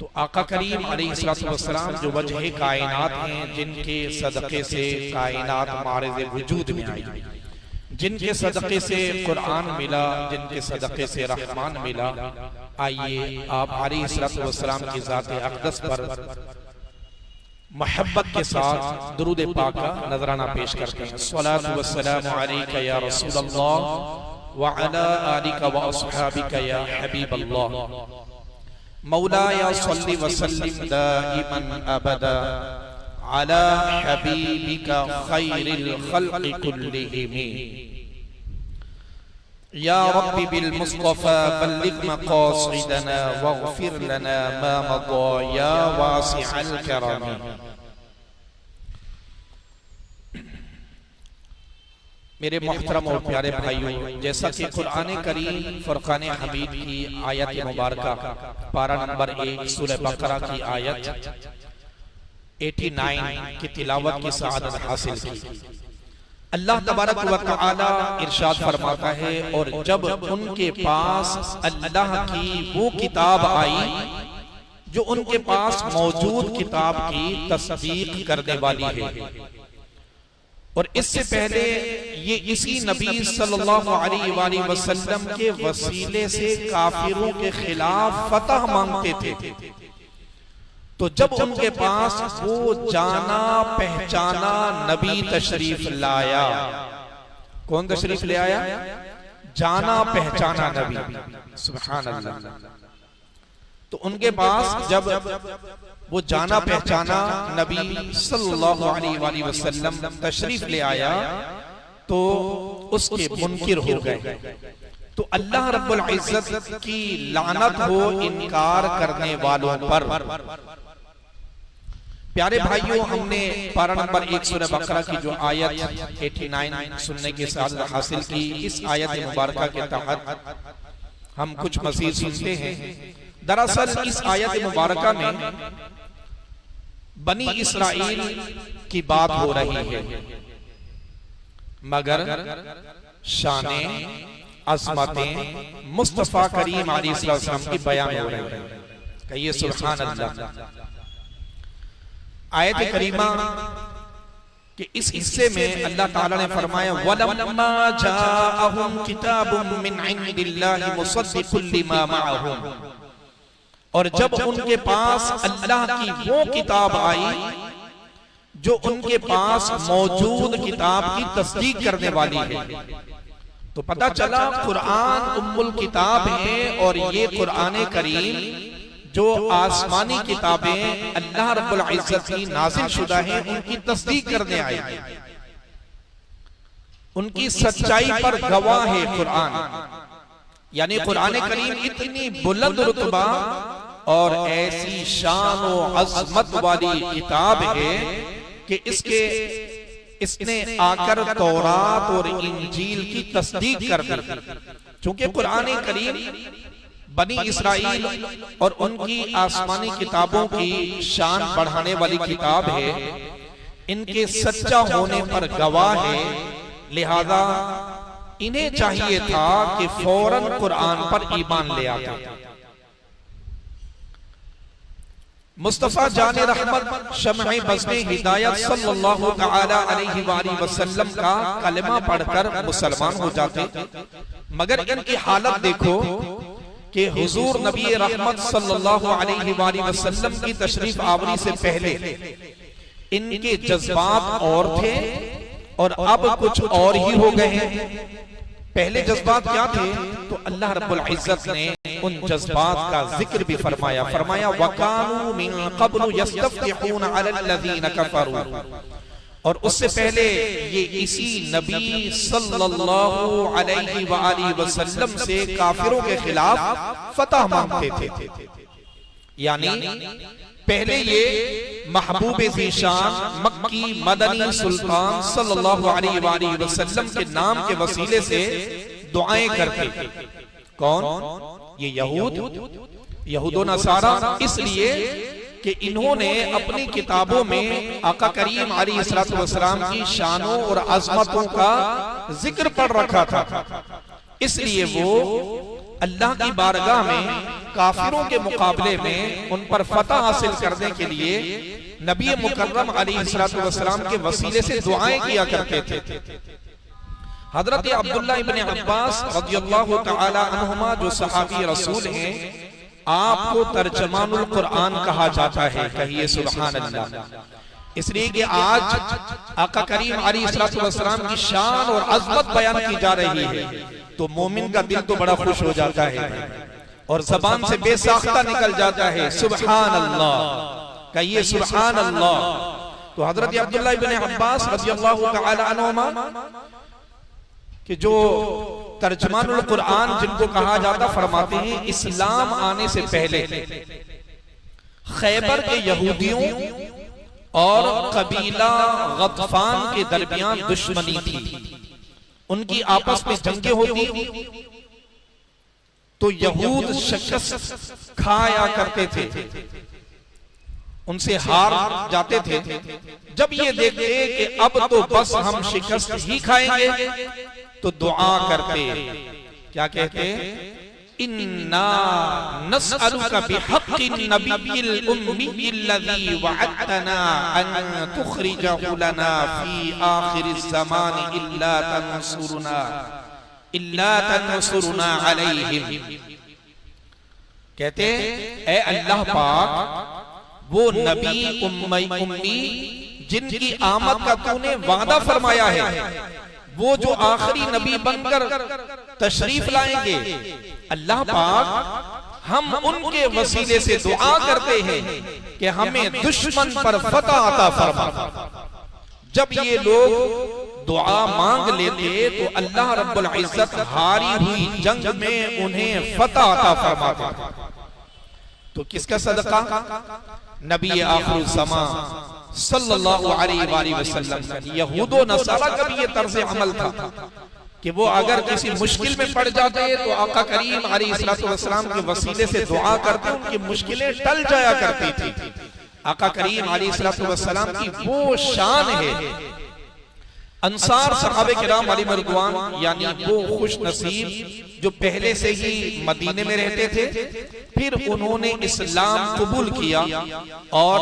तो आका करीम अलैहिस्सलाम जो वजह कायनात हैं, जिनके सदक़े से कायनात मारिज़ वजूद में आई, जिनके सदक़े से कुरान मिला, जिनके सदक़े से रहमान मिला, आइए आप अलैहिस्सलाम की ज़ात अक़दस पर मोहब्बत के साथ दुरूद पाक का नजराना पेश करते हैं। सलातु वस्सलामु अलैका या रसूलल्लाह व अला आलिका व अस्हाबिका या हबीबल्लाह, मौलाया सल्लि व सल्लिम दाइमन अबदा अला हबीबिका खैरिल खल्क़ि कुल्लिहिम, या रब्बी बिल मुस्तफ़ा बल्लिग मक़ासिदना वग़फ़िर लना मा मदा या वासिअल करम। मेरे मोहतरम और प्यारे भाइयों, जैसा कि कुरान करीम फुरक़ान हमीद की आयत मुबारका पारा नंबर 1 सूरह बकरा की आयत 89 की तिलावत की सआदत हासिल की। अल्लाह तबारक व तआला इरशाद फरमाता है, और जब उनके पास अल्लाह की वो किताब आई जो उनके पास मौजूद किताब की तस्दीक करने वाली है, और इससे पहले ये इसी नबी सल्लल्लाहु अलैहि वसल्लम के वसीले से काफिरों के खिलाफ फतह मांगते थे, तो जब उनके पास वो जाना पहचाना नबी तशरीफ लाया, कौन तशरीफ ले आया? जाना पहचाना नबी, सुभान अल्लाह। तो उनके पास जब वो जाना पहचाना नबी सल्लल्लाहु अलैहि वसल्लम तशरीफ ले आया, तो उसके मुनकिर हो गए। तो अल्लाह रब्बुल इज्जत की लानत हो इनकार करने वालों पर। प्यारे भाइयों, हमने पारा नंबर 1 सूरह बकरा की जो आयत 89 सुनने के साथ हासिल की, इस आयत मुबारका के तहत हम कुछ मज़ीद सुनते हैं। दरअसल इस आयत मुबारका में बनी इसराइल की बात हो रही है, मगर शाने अज़मतें मुस्तफ़ा करीम अलैहिस्सलाम की बयान हो रही है। कहिए सुभान अल्लाह। आयत करीमा के इस हिस्से में अल्लाह ताला ने फरमाया, वलम्मा जाअहुम किताबुम मिन इंदिल्लाहि मुसद्दिकुल लिमा मअहुम, और जब उनके पास अल्लाह की वो किताब आई जो उनके पास मौजूद किताब की तस्दीक करने वाली है, तो पता चला कुरान उम्मुल किताब है, और ये कुरान करीम जो आसमानी किताबें अल्लाह रब्बुल इज्जत की नाज़िल शुदा हैं, उनकी तस्दीक करने आई, उनकी सच्चाई पर गवाह है कुरान। यानी कुरान करीम इतनी बुलंद रुतबा और ऐसी शान और अज़मत वाली किताब है कि इसने आकर तौरात और इंजील की तस्दीक कर दी। चूंकि कुरान करीम बनी इसराइल और उनकी आसमानी किताबों की शान बढ़ाने वाली किताब है, इनके सच्चा होने पर गवाह है, लिहाजा इन्हें चाहिए था कि फौरन कुरान पर ईमान ले आते। मुस्तफा जाने रहमत शमए बज़्मे हिदायत सल्लल्लाहु तआला अलैहि वसल्लम का कलमा पढ़कर मुसलमान हो जाते, मगर इनकी हालत देखो कि हुजूर नबी रहमत सल्लल्लाहु अलैहि वसल्लम की तशरीफ आवरी से पहले इनके जज्बात और थे और अब कुछ और ही हो गए हैं। पहले जज्बात क्या थे? तो अल्लाह रब्बुल इज्जत ने उन जज्बात का जिक्र भी फरमाया वकानु मिन क़ब्लु यस्तफ्तिहूना अलल्लज़ीना कफ़रू, और उससे पहले ये इसी नबी सल्लल्लाहु अलैहि वसल्लम से काफिरों के खिलाफ फतह मांगते थे। यानी पहले ये महबूब ज़ीशान मक्की मदनी सुल्तान सल्लल्लाहु अलैहि वसल्लम के नाम के वसीले से दुआएं करते थे। कौन? ये यहूद नसारा, इसलिए कि इन्होंने अपनी किताबों में आका करीम अलैहिस्सलाम की शानों और अज़मतों का जिक्र पढ़ रखा था, इसलिए वो अल्लाह की बारगाह में काफिरों के मुकाबले में उन पर फतह हासिल करने के लिए नबी मुकर्रम अलैहिस्सलाम के वसीले से दुआएं किया करते थे। हजरत अब्दुल्ला इब्ने अब्बास रज़ियल्लाहु तआला अन्हुमा जो सहाबी रसूल हैं, आपको तर्जमानुल कुरान कहा जाता है। कहिए सुभान अल्लाह। इसलिए कि आज आका करीम अलैहिस्सलाम की शान और अज़मत बयान की जा रही है तो मोमिन का दिल तो बड़ा खुश हो जाता है और ज़बान से बेसाख्ता निकल जाता है सुभान अल्लाह। कहिए सुभान अल्लाह। तो हजरत अब्दुल्ला इब्ने अब्बास रज़ियल्लाहु तआला अन्हुमा कि जो तर्जमानुल कुरान जिनको कहा जाता, फरमाते हैं इस्लाम आने से पहले खैबर के यहूदियों और कबीला गतफान के दरमियान दुश्मनी थी, उनकी आपस में जंगें होती तो यहूद शिकस्त खाया करते थे, उनसे हार जाते थे। जब ये देखते कि अब तो बस हम शिकस्त ही खाएंगे तो दुआ करते, क्या कहते? इन्ना नस्अलुका बिहक्किन नबिय्यिल उम्मिय्यिल्लज़ी वअदतना अन तुखरिजहु लना फी आखिरिज़ ज़मानि इल्ला तंसुरना अलैहिम। कहते ऐ अल्लाह पाक, वो नबी उम्मी जिनकी आमद का तूने वादा फरमाया है, वो जो आखिरी नबी बनकर तशरीफ लाएंगे, अल्लाह पाक हम उनके वसीले से दुआ करते हैं कि हमें दुश्मन पर फतह अता फरमा। जब ये लोग दुआ मांग लेते तो अल्लाह रब्बुल इज्जत हारी हुई जंग में उन्हें फतह अता फरमाता। तो किसका सदका? नबी आखिर ज़मा सल्लल्लाहु अलैहि वसल्लम का। यहूदो नसारा का भी ये तर्ज अमल था कि वो अगर किसी मुश्किल में पड़ जाते तो आका करीम अलैहिस्सलाम के वसीले से दुआ करते, उनकी मुश्किलें टल जाया करती थी। आका करीम अलैहिस्सलाम की वो शान है। अंसार सहाबे किराम अलैहिम रिज़वान, यानी वो खुश नसीब जो पहले से ही मदीने में रहते थे, फिर उन्होंने इस्लाम कबूल किया और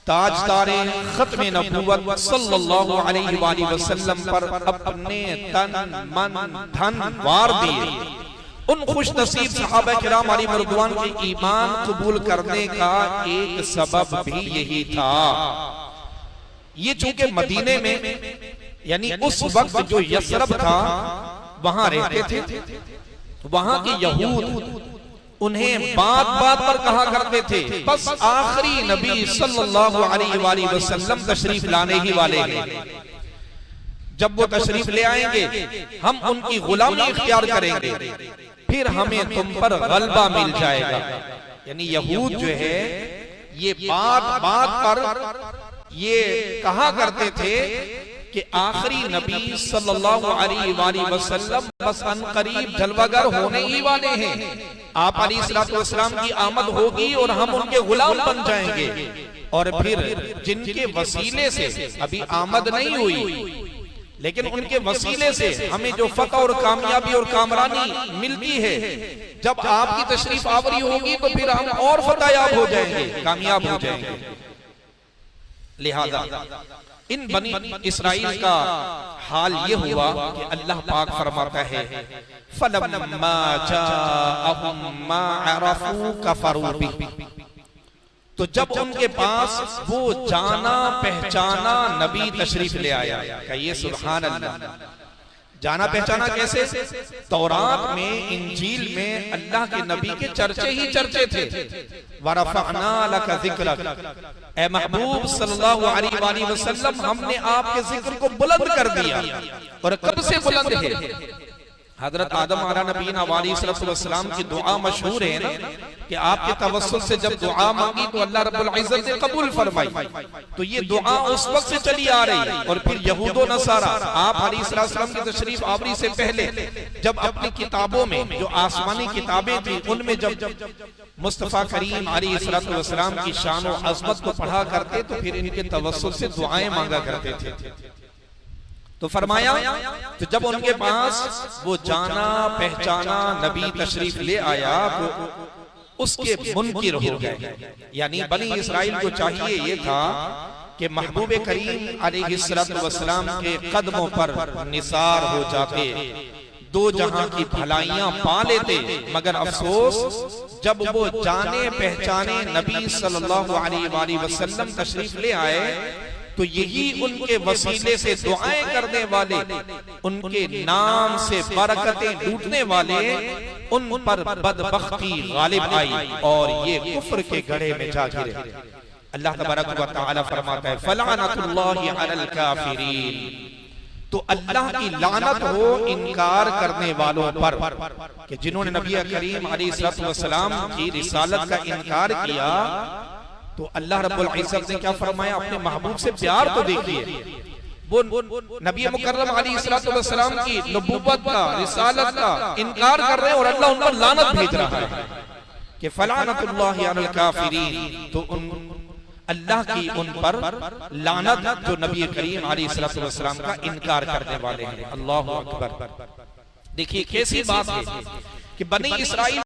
ताजदारे खत्म नबूवत सल्लल्लाहु अलैहि वसल्लम पर अपने तन मन धन वार दिए। उन खुश नसीब सहाबा किराम अलैहिम रिज़वान के ईमान कबूल करने का एक सबब भी यही था। ये चूंकि मदीने में यानी उस वक्त जो यसरब था वहां रहते थे, वहां के यहूद उन्हें बात बात पर कहा करते थे बस आखिरी नबी सल्लल्लाहु अलैहि वसल्लम तशरीफ लाने ही वाले हैं, जब वो तशरीफ ले आएंगे हम उनकी गुलामी इख्तियार करेंगे, फिर हमें तुम पर गलबा मिल जाएगा। यानी यहूद जो है ये बात बात पर ये कहा करते थे कि आखिरी नबी सल्लल्लाहु अलैहि वसल्लम बस अनकरीब जलवागर होने ही वाले हैं, आप अलैहिस्सलाम की आमद होगी और हम उनके गुलाम बन जाएंगे। और फिर जिनके वसीले से अभी आमद नहीं हुई लेकिन उनके वसीले से हमें जो फतह और कामयाबी और कामरानी मिलती है, जब आपकी तशरीफ आवरी होगी तो फिर हम और फतहयाब हो जाएंगे, कामयाब हो जाएंगे। लिहाजा इन बनी इस्राइल का हाल ये हुआ कि अल्लाह पाक फरमाता है फलम्मा जाअहुम मा अरफू कफरू बिही, तो जब उनके पास वो जाना पहचाना नबी तशरीफ ले आया। कहिए सुभान अल्लाह। जाना पहचाना कैसे? तौरात में इंजील में अल्लाह के नबी के चर्चे ही चर्चे थे। वरफ़अना लका ज़िक्रक, ए महबूब सल्लल्लाहु अलैहि वसल्लम हमने आपके जिक्र को बुलंद कर दिया। और कब से बुलंद है? हजरत आदम अलैहिस्सलाम की दुआ मशहूर है ना कि आपके तवस्सुल से जब दुआ मांगी तो अल्लाह रब्बुल इज्जत ने कबूल फरमाई। तो ये दुआ उस वक्त से चली आ रही। और फिर यहूदो नसारा आप अलैहिस्सलाम की तशरीफ आवरी से पहले जब अपनी किताबों में जो आसमानी किताबें थी उनमें जब मुस्तफा करीम अलैहिस्सलाम की शान और अज़मत को पढ़ा करते तो फिर इनके तवस्सुल से दुआएं मांगा करते थे। तो फरमाया तो जब उनके पास वो जाना पहचाना नबी तशरीफ ले आया तो उसके मुनकिर हो गए। यानी बनी इसराइल को चाहिए ये था कि महबूब करीम अलैहिस्सलातु वस्सलाम के कदमों पर निसार हो जाते, दो जहां की भलाइयां पा लेते। मगर अफसोस जब वो जाने पहचाने नबी सल्लल्लाहु अलैहि वसल्लम तशरीफ ले आए तो यही उनके वसीले से दुआएं करने वाले, उनके नाम से बरकतें लूटने वाले, उन पर बदबख्ती गालिब आई और ये कुफ्र के गड्ढे में जा गिरे। अल्लाह तबारक व तआला फरमाता है फलानतुल्लाहि अलल काफिरीन, तो अल्लाह की लानत हो इनकार करने वालों पर, कि जिन्होंने नबी करीम अलैहिस्सलातु वस्सलाम की रिसालत का इनकार किया। तो अल्लाह रब्बुल इज्जत ने क्या फरमाया, अपने महबूब से प्यार तो देखिए, वो नबी मुकर्रम अलैहिस्सलातु वस्सलाम की नबूवत का रिसालत का इनकार कर रहे हैं और अल्लाह उन पर लानत भेज रहा है कि फलानतुल्लाहि अलल काफिरीन। तो उन अल्लाह की उन पर लानत जो नबी करीम अलैहिस्सलातु वस्सलाम का इनकार करने वाले हैं। अल्लाहु अकबर। देखिए कैसी बात है कि बनी इसराइल